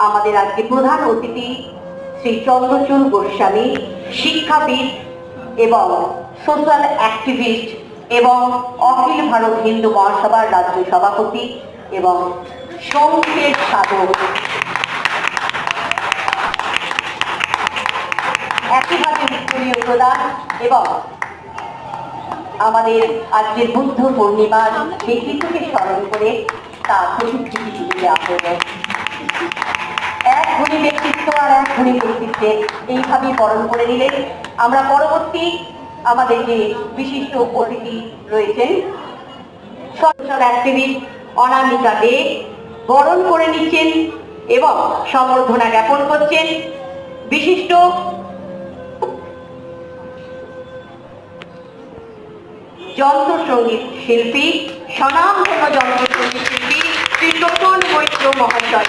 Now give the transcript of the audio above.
আমাদের আজকে প্রধান অতিথি শ্রী চন্দ্রচূড় গোস্বামী, শিক্ষাবিদ এবং সোশ্যাল অ্যাক্টিভিস্ট এবং অখিল ভারত হিন্দু মহাসভার রাজ্য সভাপতি এবং সঙ্গীতের সাধক। একইভাবে ভিক্টোরীয় প্রদান এবং আমাদের আজকের বুদ্ধ পূর্ণিমার ব্যক্তিত্বকে স্মরণ করে তার প্রতিকৃতি তুলে দেওয়া হলো। এক গুণী ব্যক্তিত্ব আর এক গুণী ব্যক্তিত্বে এইভাবেই বরণ করে নিলেন। আমরা পরবর্তী আমাদের যে বিশিষ্ট অতিথি রয়েছেন সোশ্যাল অ্যাক্টিভিস্ট অনামিকা দে বরণ করে নিচ্ছেন এবং সম্বর্ধনা জ্ঞাপন করছেন বিশিষ্ট যন্ত্রসঙ্গীত শিল্পী, স্বনামধন্য যন্ত্রসঙ্গীত শিল্পী শ্রী টোকন মৈত্র মহাশয়।